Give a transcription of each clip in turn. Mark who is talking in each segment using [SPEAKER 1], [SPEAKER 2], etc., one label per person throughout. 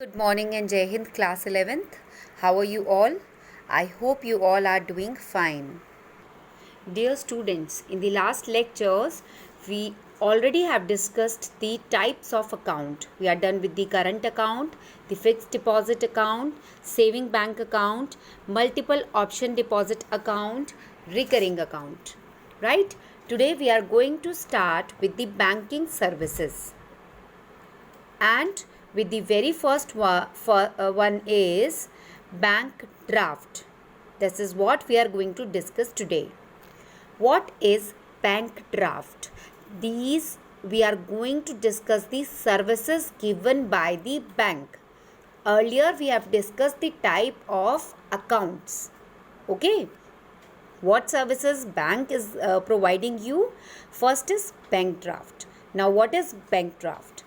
[SPEAKER 1] Good morning and Jai Hind class 11th. How are you all? I hope you all are doing fine. Dear students, in the last lectures we already have discussed the types of account. We are done with the current account, the fixed deposit account, saving bank account, multiple option deposit account, recurring account. Right? Today we are going to start with the banking services. And with the very first one is bank draft. This is what we are going to discuss today. What is bank draft? These we are going to discuss the services given by the bank. Earlier we have discussed the type of accounts. Okay. What services bank is providing you? First is bank draft. Now what is bank draft?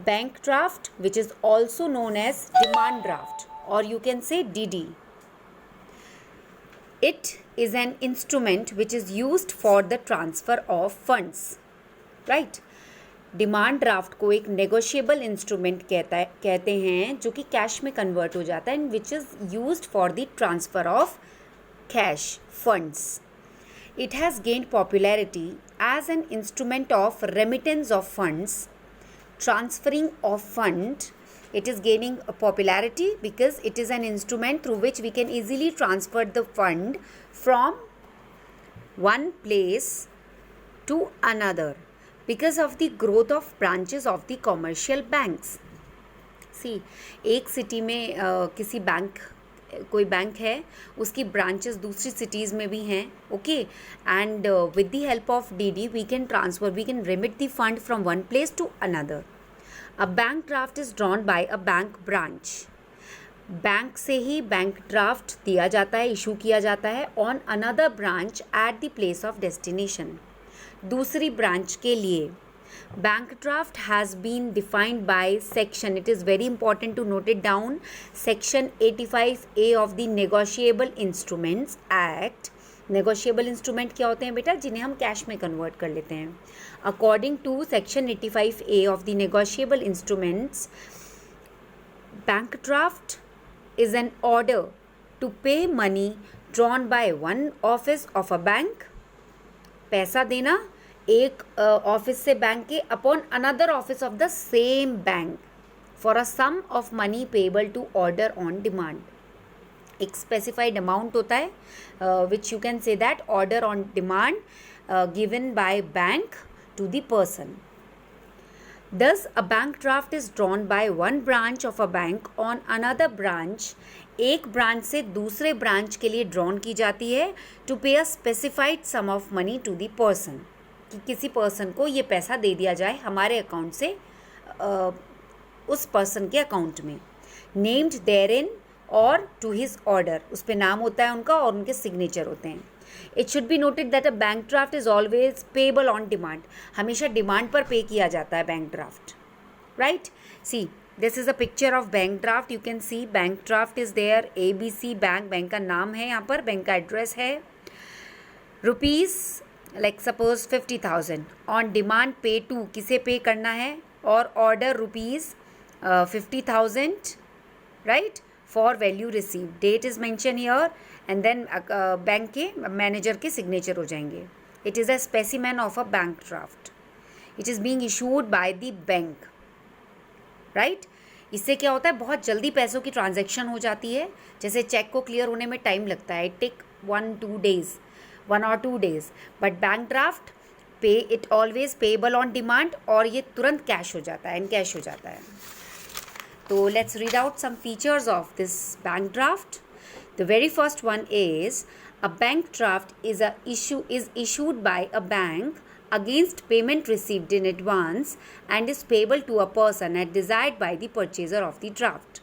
[SPEAKER 1] Bank draft, which is also known as demand draft, or you can say DD. It is an instrument which is used for the transfer of funds. Right? Demand draft को एक negotiable instrument कहते हैं जो कि cash में convert हो जाता है and which is used for the transfer of cash funds. It has gained popularity as an instrument of remittance of funds, transferring of fund. It is gaining popularity because it is an instrument through which we can easily transfer the fund from one place to another because of the growth of branches of the commercial banks. See, एक city में किसी bank कोई bank है उसकी branches दूसरी cities में भी हैं okay and with the help of DD we can remit the fund from one place to another. A bank draft is drawn by a bank branch. Bank से ही bank draft दिया जाता है, issue किया जाता है on another branch at the place of destination. दूसरी branch के लिए bank draft has been defined by section, it is very important to note it down, section 85A of the negotiable instruments act. negotiable instrument क्या होते हैं बेटा? जिन्हें हम cash में कन्वर्ट कर लेते हैं. according to section 85A of the negotiable instruments, bank draft is an order to pay money drawn by one office of a bank. पैसा देना एक ऑफिस से बैंक के upon another office of the same bank for a sum of money payable to order on demand. एक specified amount होता है which you can say that order on demand given by bank to the person. Thus, a bank draft is drawn by one branch of a bank on another branch. एक branch से दूसरे branch के लिए drawn की जाती है to pay a specified sum of money to the person, कि किसी पर्सन को ये पैसा दे दिया जाए हमारे अकाउंट से उस पर्सन के अकाउंट में. नेम्ड देयर इन और टू हिज ऑर्डर, उस पर नाम होता है उनका और उनके सिग्नेचर होते हैं. It should be noted that a bank draft is always payable on demand. हमेशा डिमांड पर पे किया जाता है bank draft. Right? See, this is a picture of bank draft. You can see bank draft is there. ABC bank, bank का नाम है यहाँ पर, बैंक का एड्रेस है. Rupees like suppose 50,000 on demand pay to, किसे पे करना है, और order rupees 50,000 right for value receive. Date is mention here and then bank के मैनेजर के सिग्नेचर हो जाएंगे. It is a specimen of a bank draft. It is being issued by the bank. Right? इससे क्या होता है, बहुत जल्दी पैसों की ट्रांजैक्शन हो जाती है. जैसे चेक को क्लियर होने में टाइम लगता है, it take 1 or 2 days, but bank draft पे it always payable on demand और ये तुरंत कैश हो जाता है, कैश हो जाता है. तो let's read out some features of this bank draft. The very first one is a bank draft is issued by a bank against payment received in advance and is payable to a person as desired by the purchaser of the draft.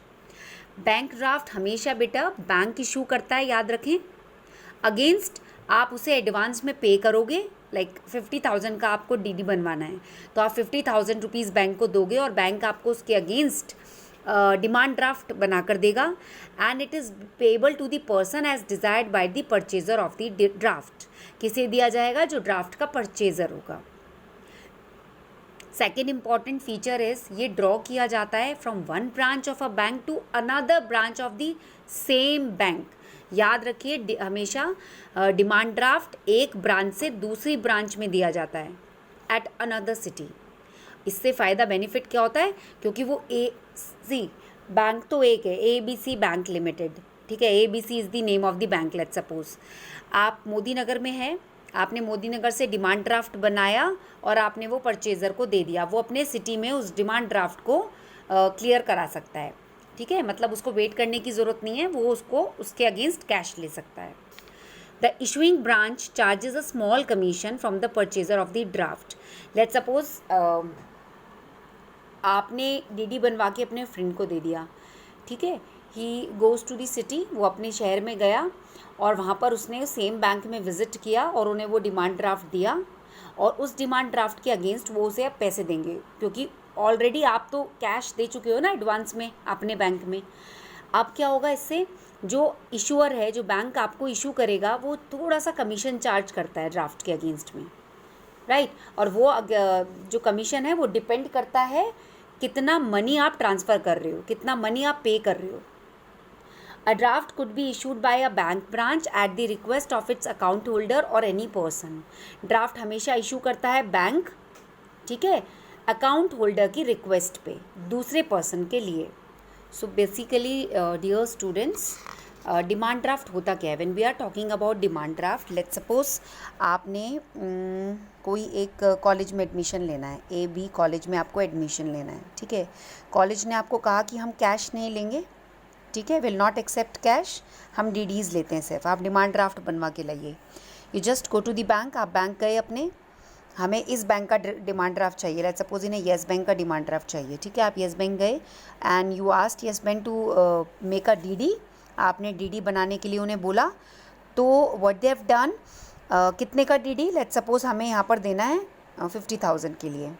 [SPEAKER 1] Bank draft हमेशा बेटा bank issue करता है, याद रखें. Against, आप उसे advance में पे करोगे. लाइक 50,000 का आपको डीडी बनवाना है तो आप 50,000 रुपीज़ बैंक को दोगे और बैंक आपको उसके अगेंस्ट डिमांड ड्राफ्ट बना कर देगा and it is payable to the person as desired by the purchaser of the draft. किसे दिया जाएगा? जो ड्राफ्ट का परचेजर होगा. सेकेंड इम्पॉर्टेंट फीचर इज ये ड्रॉ किया जाता है from one branch of a bank to another branch of the same bank. याद रखिए हमेशा डिमांड ड्राफ्ट एक ब्रांच से दूसरी ब्रांच में दिया जाता है एट अनदर सिटी। इससे फ़ायदा बेनिफिट क्या होता है, क्योंकि वो बैंक तो एक है, ABC बैंक लिमिटेड, ठीक है। ABC is the name of the bank. Let's suppose आप मोदी नगर में हैं, आपने मोदी नगर से डिमांड ड्राफ्ट बनाया और आपने वो परचेज़र को दे दिया, वो अपने सिटी में उस डिमांड ड्राफ्ट को क्लियर करा सकता है, ठीक है। मतलब उसको वेट करने की ज़रूरत नहीं है, वो उसको उसके अगेंस्ट कैश ले सकता है। The issuing branch charges a small commission from the purchaser of the draft. Let's suppose आपने DD बनवा के अपने फ्रेंड को दे दिया, ठीक है। He goes to the city, वो अपने शहर में गया और वहाँ पर उसने सेम बैंक में विज़िट किया और उन्हें वो डिमांड ड्राफ्ट दिया, और उस डिमांड ड्राफ्ट के अगेंस्ट वो उसे अब पैसे देंगे, क्योंकि ऑलरेडी आप तो कैश दे चुके हो ना एडवांस में अपने बैंक में। अब क्या होगा, इससे जो इशूअर है, जो बैंक आपको इशू करेगा, वो थोड़ा सा कमीशन चार्ज करता है ड्राफ्ट के अगेंस्ट में, राइट। और वो जो कमीशन है वो डिपेंड करता है कितना मनी आप ट्रांसफ़र कर रहे हो, कितना मनी आप पे कर रहे हो। A draft could be issued by a bank branch at the request of its account holder or any person. Draft हमेशा इशू करता है बैंक, ठीक है, अकाउंट होल्डर की रिक्वेस्ट पे, दूसरे पर्सन के लिए। So basically dear students, demand draft होता क्या है? When we are talking about demand draft, let's suppose आपने कोई एक कॉलेज में एडमिशन लेना है, AB कॉलेज में आपको एडमिशन लेना है, ठीक है। कॉलेज ने आपको कहा कि हम कैश नहीं लेंगे, ठीक है, विल नॉट एक्सेप्ट कैश, हम DDs लेते हैं सिर्फ, आप डिमांड ड्राफ्ट बनवा के लाइए। You just go to the bank, आप बैंक गए अपने, हमें इस बैंक का डिमांड ड्राफ्ट चाहिए, लेट्स सपोज इन्हें येस बैंक का डिमांड ड्राफ्ट चाहिए, ठीक है। आप येस बैंक गए and you asked Yes Bank to make a DD, आपने DD बनाने के लिए उन्हें बोला, तो व्हाट दे हैव डन, कितने का DD, लेट्स सपोज हमें यहाँ पर देना है 50,000 के लिए,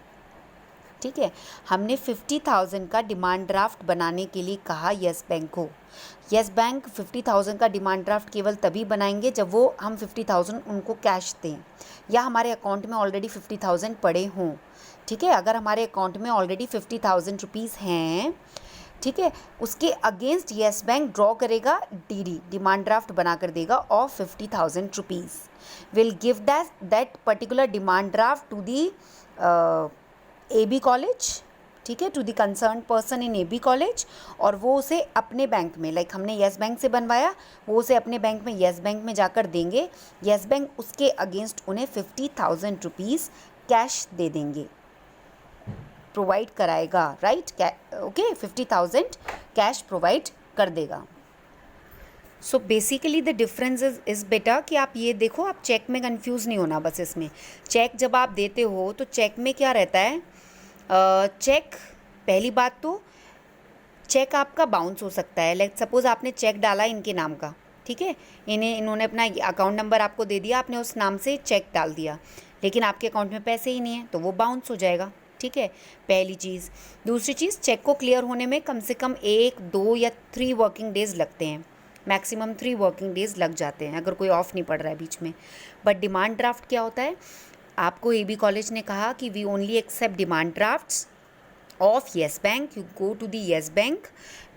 [SPEAKER 1] ठीक है। हमने 50,000 का डिमांड ड्राफ्ट बनाने के लिए कहा येस बैंक को। येस बैंक 50,000 का डिमांड ड्राफ्ट केवल तभी बनाएंगे जब वो हम 50,000 उनको कैश दें, या हमारे अकाउंट में ऑलरेडी 50,000 पड़े हों, ठीक है। अगर हमारे अकाउंट में ऑलरेडी 50,000 रुपीज़ हैं, ठीक है, उसके अगेंस्ट येस बैंक ड्रॉ करेगा DD, डिमांड ड्राफ्ट बना कर देगा of 50,000 rupees, will give that particular demand draft to the AB college, ठीक है, to the concern person in AB college, और वो उसे अपने बैंक में, लाइक हमने येस बैंक से बनवाया, वो उसे अपने बैंक में येस बैंक में जाकर देंगे। येस बैंक उसके अगेंस्ट उन्हें 50,000 रुपीज़ कैश दे देंगे, प्रोवाइड कराएगा, राइट, ओके, 50,000 कैश प्रोवाइड कर देगा। So basically the difference is बेटा कि आप ये देखो, आप चेक में कंफ्यूज नहीं होना बस। इसमें चेक जब आप देते हो तो चेक में क्या रहता है, चेक, पहली बात तो चेक आपका बाउंस हो सकता है। लाइक सपोज़ आपने चेक डाला इनके नाम का, ठीक है, इन्होंने अपना अकाउंट नंबर आपको दे दिया, आपने उस नाम से चेक डाल दिया, लेकिन आपके अकाउंट में पैसे ही नहीं है, तो वो बाउंस हो जाएगा, ठीक है, पहली चीज़। दूसरी चीज़, चेक को क्लियर होने में कम से कम 1, 2 या 3 वर्किंग डेज़ लगते हैं, मैक्सिमम 3 वर्किंग डेज़ लग जाते हैं, अगर कोई ऑफ नहीं पड़ रहा है बीच में। बट डिमांड ड्राफ्ट क्या होता है, आपको AB कॉलेज ने कहा कि we only accept demand drafts of Yes Bank, you go to the Yes Bank,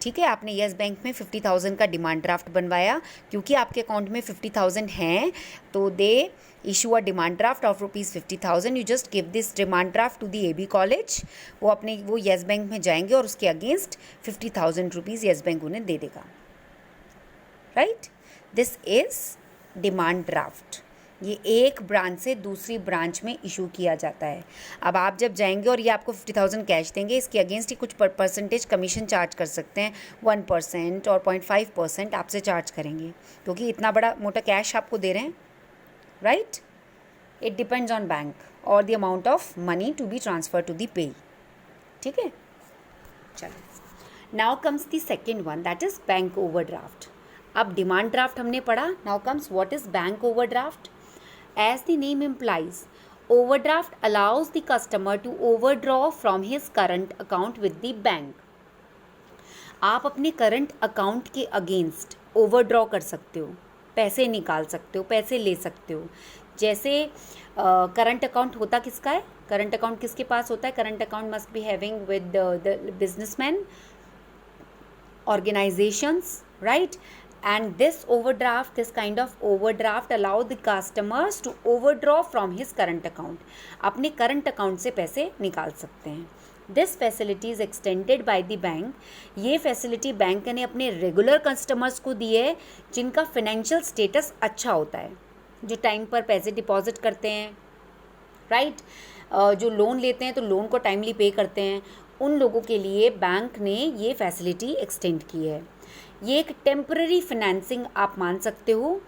[SPEAKER 1] ठीक है। आपने येस बैंक में 50,000 का डिमांड ड्राफ्ट बनवाया, क्योंकि आपके अकाउंट में 50,000 हैं, तो they issue a demand draft of ₹50,000, you just give this demand draft to the AB college, वो येस बैंक में जाएंगे और उसके अगेंस्ट 50,000 रुपीज़ येस बैंक उन्हें दे देगा, right. This is demand draft, ये एक ब्रांच से दूसरी ब्रांच में इशू किया जाता है। अब आप जब जाएंगे और ये आपको 50,000 कैश देंगे, इसके अगेंस्ट ही कुछ परसेंटेज कमीशन चार्ज कर सकते हैं, 1% और 0.5% आपसे चार्ज करेंगे, क्योंकि इतना बड़ा मोटा कैश आपको दे रहे हैं, right. It depends on bank और the amount of money to be transfer to the payee, ठीक है। चलो, now comes the second one, that is bank overdraft. अब डिमांड ड्राफ्ट हमने पढ़ा, now comes what is bank overdraft. As the name implies, overdraft allows the customer to overdraw from his current account with the bank. आप अपने current account के against overdraw कर सकते हो, पैसे निकाल सकते हो, पैसे ले सकते हो। जैसे करंट अकाउंट होता किसका है, करंट अकाउंट किसके पास होता है? Current account must be having with the businessman, organizations, right? And this kind of overdraft allow the customers to overdraw from his current account. अपने current account से पैसे निकाल सकते हैं. This facility is extended by the bank. ये facility bank ने अपने regular customers को दी है जिनका financial status अच्छा होता है, जो टाइम पर पैसे डिपॉजिट करते हैं, राइट? जो लोन लेते हैं तो लोन को टाइमली पे करते हैं, उन लोगों के लिए बैंक ने ये फैसिलिटी एक्सटेंड की है. ये एक टेम्पररी फाइनेंसिंग आप मान सकते हो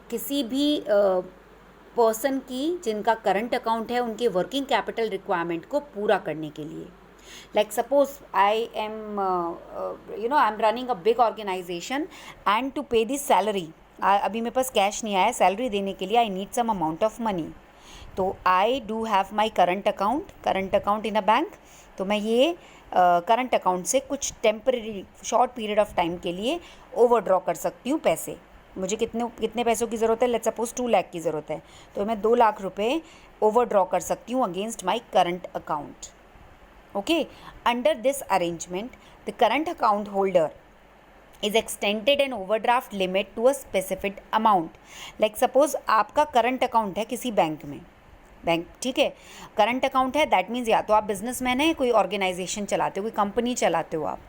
[SPEAKER 1] किसी भी पर्सन की जिनका करंट अकाउंट है उनके वर्किंग कैपिटल रिक्वायरमेंट को पूरा करने के लिए. Like suppose I am running a big organisation and to pay this salary, अभी मेरे पास कैश नहीं आया, सैलरी देने के लिए I need some amount of money. तो I do have my current account in a bank. तो मैं ये करंट अकाउंट से कुछ temporary short period of time के लिए ओवरड्रॉ कर सकती हूँ पैसे. मुझे कितने पैसों की ज़रूरत है? लेट्स सपोज 2 लाख की ज़रूरत है, तो मैं 2 लाख रुपए ओवरड्रॉ कर सकती हूँ against my current account. Okay, under this arrangement the current account holder is extended an overdraft limit to a specific amount. Like suppose आपका करंट अकाउंट है किसी बैंक में, बैंक, ठीक है, करंट अकाउंट है, दैट मीन्स या तो आप बिजनेसमैन हैं, कोई ऑर्गेनाइजेशन चलाते हो, कोई कंपनी चलाते हो आप,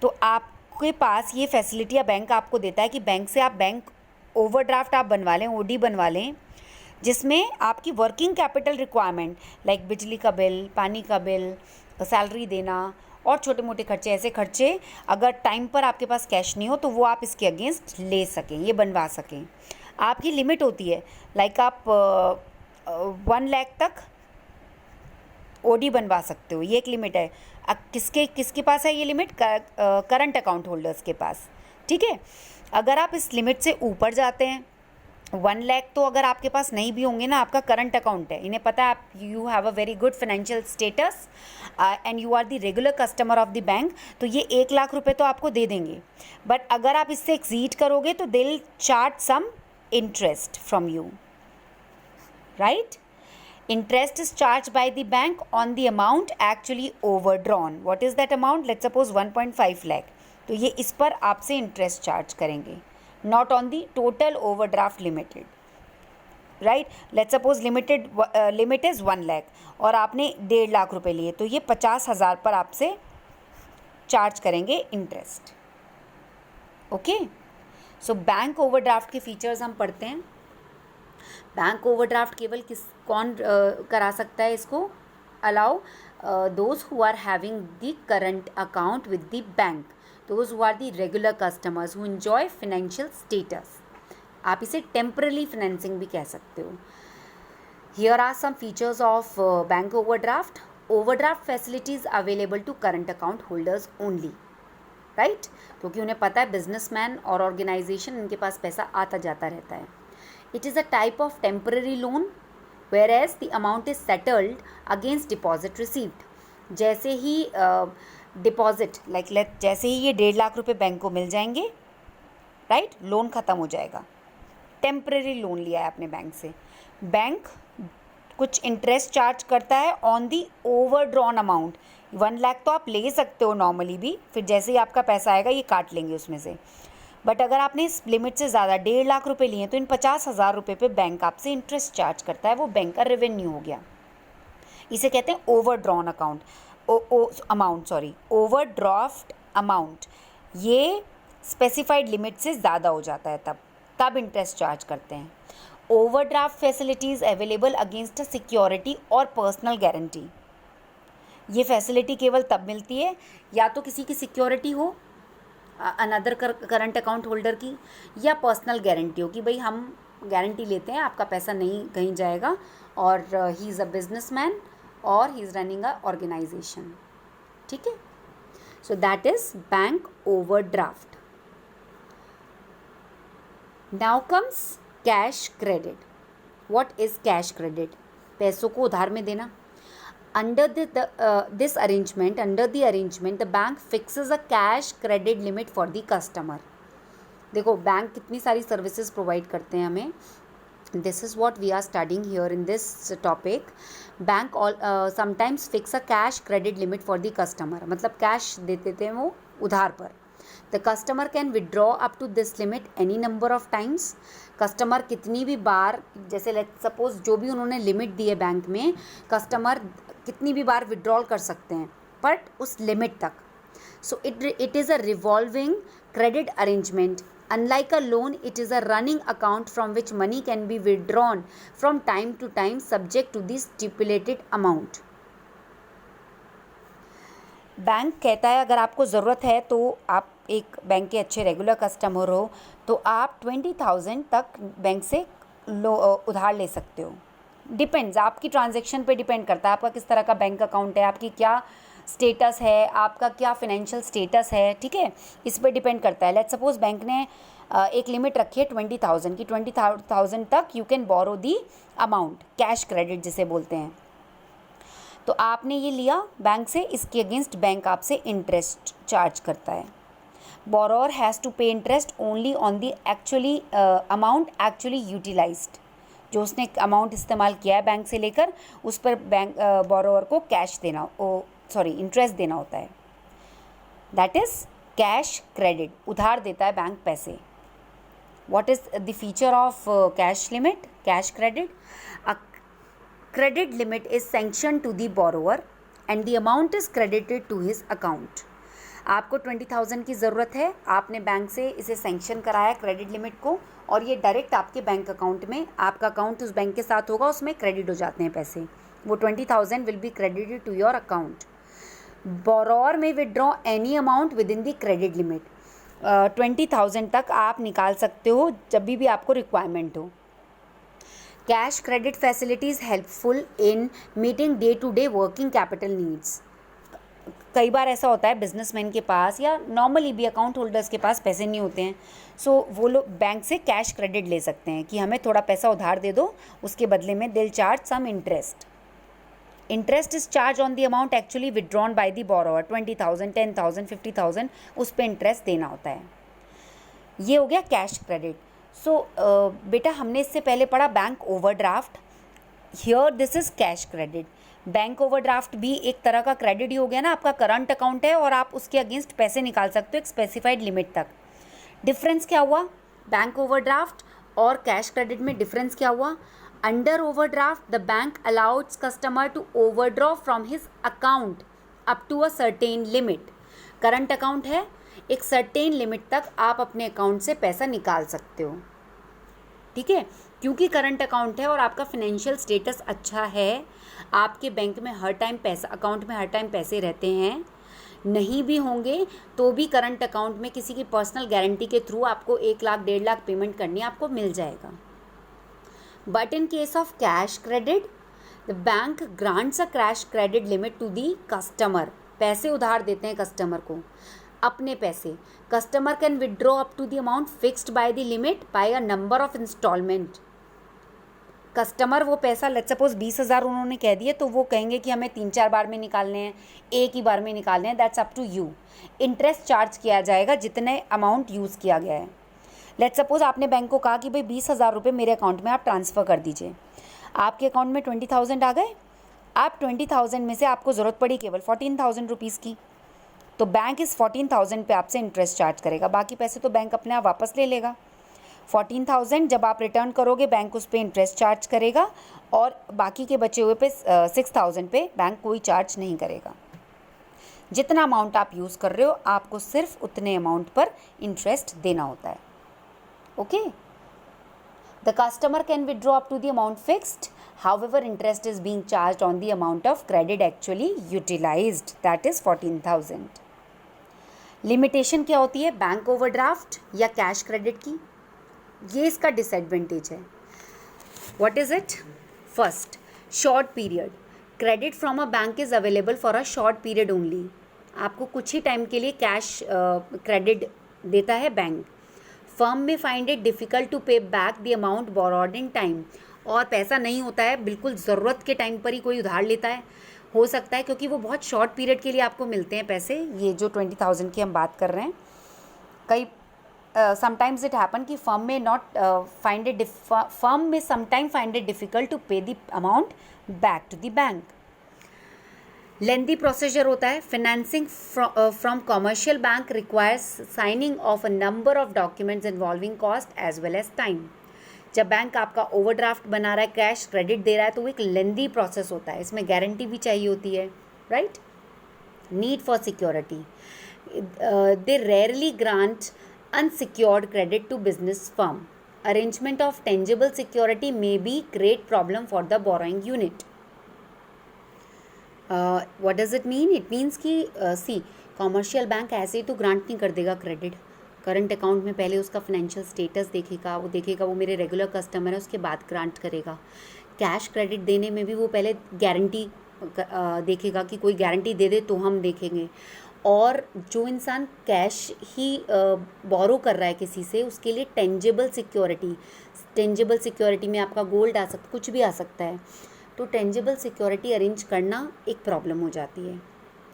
[SPEAKER 1] तो आपके पास ये फैसिलिटी बैंक आपको देता है कि बैंक से आप बैंक ओवरड्राफ्ट आप बनवा लें, ओडी बनवा लें, जिसमें आपकी वर्किंग कैपिटल रिक्वायरमेंट लाइक बिजली का बिल, पानी का बिल, सैलरी देना और छोटे मोटे खर्चे, ऐसे खर्चे अगर टाइम पर आपके पास कैश नहीं हो तो वो आप इसके अगेंस्ट ले सकें, ये बनवा सकें. आपकी लिमिट होती है, लाइक आप 1 लाख तक ओडी बनवा सकते हो, ये एक लिमिट है. किसके पास है ये लिमिट? करंट अकाउंट होल्डर्स के पास, ठीक है. अगर आप इस लिमिट से ऊपर जाते हैं 1 लाख, तो अगर आपके पास नहीं भी होंगे ना, आपका करंट अकाउंट है, इन्हें पता है आप you have a very good financial status and you are the regular customer of the bank, तो ये 1 लाख रुपए तो आपको दे देंगे. बट अगर आप इससे एक्सीड करोगे तो they will charge some interest from you, right? Interest is charged by the bank on the amount actually overdrawn. What is that amount? Let's suppose 1.5 lakh. तो ये इस पर आपसे इंटरेस्ट चार्ज करेंगे, not on the total overdraft limited, right? Let's suppose limit is 1 lakh और आपने 1.5 लाख रुपए लिए, तो ये 50,000 पर आपसे चार्ज करेंगे interest. Okay, so bank overdraft के फीचर्स हम पढ़ते हैं. बैंक ओवरड्राफ्ट केवल कौन करा सकता है इसको? Allow those who are having the current account with the bank, those who are the regular customers who enjoy financial status. आप इसे टेम्पररी फाइनेंसिंग भी कह सकते हो. Here are some features of bank overdraft. Overdraft facilities available to current account holders only, right? क्योंकि उन्हें पता है बिजनेसमैन और ऑर्गेनाइजेशन, इनके पास पैसा आता जाता रहता है. It is a type of temporary loan whereas the amount is settled against deposit received. जैसे ही डिपॉजिट जैसे ही ये 1.5 लाख रुपए बैंक को मिल जाएंगे, राइट, लोन ख़त्म हो जाएगा. टेम्पररी लोन लिया है आपने बैंक से, बैंक कुछ इंटरेस्ट चार्ज करता है on the overdrawn amount. 1 lakh तो आप ले सकते हो नॉर्मली भी, फिर जैसे ही आपका पैसा आएगा ये काट लेंगे उसमें से. बट अगर आपने इस लिमिट से ज़्यादा 1.5 लाख रुपए लिए तो इन 50,000 रुपये पे बैंक आपसे इंटरेस्ट चार्ज करता है, वो बैंक का रेवेन्यू हो गया. इसे कहते हैं ओवरड्रॉन ओवरड्राफ्ट अमाउंट. ये स्पेसिफाइड लिमिट से ज़्यादा हो जाता है तब इंटरेस्ट चार्ज करते हैं. Overdraft facilities available against a security और पर्सनल गारंटी. ये फैसिलिटी केवल तब मिलती है या तो किसी की सिक्योरिटी हो, अनदर करंट अकाउंट होल्डर की, या पर्सनल गारंटी हो कि भाई हम गारंटी लेते हैं आपका पैसा नहीं कहीं जाएगा, और ही इज़ अ बिजनेसमैन और he is running a organisation. ठीक है, so that is bank overdraft. Now comes cash credit. What is cash credit? पैसों को उधार में देना. Under the arrangement, the bank fixes a cash credit limit for the customer. देखो bank कितनी सारी सर्विसेज प्रोवाइड करते हैं हमें. this is what we are studying here in this topic. Bank all sometimes fix a cash credit limit for the customer. मतलब cash देते थे वो उधार पर. The customer can withdraw up to this limit any number of times. Customer कितनी भी बार, जैसे let's suppose जो भी उन्होंने लिमिट दी है बैंक में, कस्टमर कितनी भी बार विड्रॉल कर सकते हैं बट उस लिमिट तक. So it is a revolving credit arrangement. Unlike a loan, it is a running account from which money can be withdrawn from time to time subject to the stipulated amount. Bank कहता है अगर आपको ज़रूरत है तो आप एक bank के अच्छे रेगुलर कस्टमर हो तो आप 20,000 तक बैंक से उधार ले सकते हो. डिपेंड्स, आपकी ट्रांजैक्शन पे डिपेंड करता है, आपका किस तरह का बैंक अकाउंट है, आपकी क्या स्टेटस है, आपका क्या फाइनेंशियल स्टेटस है. ठीक है, इस पर डिपेंड करता है. लेट्स सपोज बैंक ने एक लिमिट रखी है 20,000 की. 20,000 तक you can borrow the amount, cash credit जिसे बोलते हैं. तो आपने ये लिया बैंक से, इसके अगेंस्ट बैंक आपसे इंटरेस्ट चार्ज करता है. Borrower has to pay interest only on the actually amount actually utilised. जो उसने अमाउंट इस्तेमाल किया है बैंक से लेकर, उस पर बैंक बोरोअर को कैश देना, इंटरेस्ट देना होता है. That is cash credit. उधार देता है बैंक पैसे. What is the feature of cash limit, cash credit? A credit limit is sanction to the borrower and the amount is credited to his account. आपको 20,000 की ज़रूरत है, आपने बैंक से इसे सैंक्शन कराया क्रेडिट लिमिट को, और ये डायरेक्ट आपके बैंक अकाउंट में, आपका अकाउंट उस बैंक के साथ होगा, उसमें क्रेडिट हो जाते हैं पैसे. वो 20,000 will be credited to your account. Borrower may withdraw any amount within the credit limit. 20,000 तक आप निकाल सकते हो जब भी आपको रिक्वायरमेंट हो. Cash credit facilities helpful in meeting day to day working capital needs. कई बार ऐसा होता है बिजनेसमैन के पास या नॉर्मली भी अकाउंट होल्डर्स के पास पैसे नहीं होते हैं, सो वो लोग बैंक से कैश क्रेडिट ले सकते हैं कि हमें थोड़ा पैसा उधार दे दो, उसके बदले में they'll charge some interest. Interest is charge on the amount actually withdrawn by the borrower. 20,000, 10,000, 50,000 उस पर इंटरेस्ट देना होता है. ये हो गया कैश क्रेडिट. सो बेटा हमने इससे पहले पढ़ा bank overdraft. Here this is cash credit. Bank overdraft भी एक तरह का क्रेडिट ही हो गया ना. आपका करंट अकाउंट है और आप उसके अगेंस्ट पैसे निकाल सकते हो एक स्पेसिफाइड लिमिट तक. डिफरेंस क्या हुआ बैंक ओवरड्राफ्ट और कैश क्रेडिट में? डिफरेंस क्या हुआ? Under overdraft the bank allows customer to overdraw from his account up to a certain limit. Current account है, एक सर्टेन लिमिट तक आप अपने अकाउंट से पैसा निकाल सकते हो. ठीक है, क्योंकि करंट अकाउंट है और आपका फाइनेंशियल स्टेटस अच्छा है, आपके बैंक में हर टाइम पैसा, अकाउंट में हर टाइम पैसे रहते हैं. नहीं भी होंगे तो भी करंट अकाउंट में किसी की पर्सनल गारंटी के थ्रू आपको 1 लाख 1.5 लाख पेमेंट करनी है, आपको मिल जाएगा. But in case of cash credit the bank grants a cash credit limit to the customer. पैसे उधार देते हैं कस्टमर को, अपने पैसे. Customer can withdraw up to the amount fixed by the limit by a number of instalment. Customer वो पैसा let's suppose 20,000 उन्होंने कह दिए तो वो कहेंगे कि हमें 3-4 बार में निकालने हैं, एक ही बार में निकालने हैं. That's up to you. Interest charge किया जाएगा जितने अमाउंट यूज़ किया गया है. लेट्स सपोज आपने बैंक को कहा कि भाई 20,000 रुपये मेरे अकाउंट में आप ट्रांसफ़र कर दीजिए. आपके अकाउंट में 20,000 आ गए. आप 20,000 में से आपको ज़रूरत पड़ी केवल 14,000 रुपीज़ की, तो बैंक इस 14,000 पे आपसे इंटरेस्ट चार्ज करेगा. बाकी पैसे तो बैंक अपने आप वापस ले लेगा. 14,000 जब आप रिटर्न करोगे बैंक उस पर इंटरेस्ट चार्ज करेगा और बाकी के बचे हुए पे 6,000 पे बैंक कोई चार्ज नहीं करेगा. जितना अमाउंट आप यूज़ कर रहे हो आपको सिर्फ उतने अमाउंट पर इंटरेस्ट देना होता है. Okay. The customer can withdraw up to the amount fixed. However, interest is being charged on the amount of credit actually utilized, that is 14,000. Limitation क्या होती है बैंक ओवरड्राफ्ट या कैश क्रेडिट की? ये इसका डिसएडवांटेज है. What is it? First, short period. Credit from a bank is available for a short period only. आपको कुछ ही टाइम के लिए कैश क्रेडिट देता है बैंक. फर्म में फाइंड इट डिफ़िकल्ट टू पे back the amount borrowed in time. और पैसा नहीं होता है, बिल्कुल ज़रूरत के टाइम पर ही कोई उधार लेता है, हो सकता है क्योंकि वो बहुत शॉर्ट पीरियड के लिए आपको मिलते हैं पैसे. ये जो 20,000 की हम बात कर रहे हैं, कई समटाइम्स इट हैपन कि firm may sometime find it difficult to pay the amount back to the bank. Lengthy procedure होता है. Financing from commercial bank requires signing of a number of documents involving cost as well as time. जब bank आपका overdraft बना रहा है, cash credit दे रहा है, तो वो एक लेंदी प्रोसेस होता है. इसमें गारंटी भी चाहिए होती है, right. Need for security. They rarely grant unsecured credit to business firm. Arrangement of tangible security may be great problem for the borrowing unit. What does it mean? It means कि see, commercial bank ऐसे ही तो grant नहीं कर देगा credit. Current account में पहले उसका financial status देखेगा, वो मेरे रेगुलर कस्टमर है, उसके बाद ग्रांट करेगा. कैश क्रेडिट देने में भी वो पहले गारंटी देखेगा कि कोई गारंटी दे दे तो हम देखेंगे. और जो इंसान कैश ही बोरो कर रहा है किसी से, उसके लिए टेंजिबल सिक्योरिटी में आपका गोल्ड आ सकता, कुछ भी आ सकता है. तो टेंजिबल सिक्योरिटी अरेंज करना एक प्रॉब्लम हो जाती है,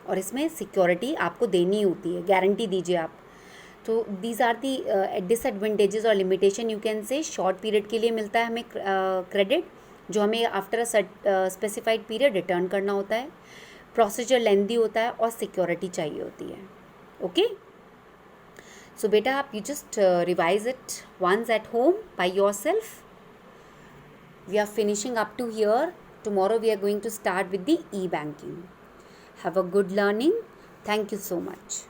[SPEAKER 1] और इसमें सिक्योरिटी आपको देनी होती है, गारंटी दीजिए आप. तो दीज आर दी डिसएडवांटेजेस और लिमिटेशन यू कैन से. शॉर्ट पीरियड के लिए मिलता है हमें क्रेडिट, जो हमें after a specified period return करना होता है. प्रोसीजर लेंदी होता है और सिक्योरिटी चाहिए होती है. ओके, सो बेटा आप you just revise it once at home by yourself. We are finishing up to here. Tomorrow we are going to start with the e banking. Have a good learning. Thank you so much.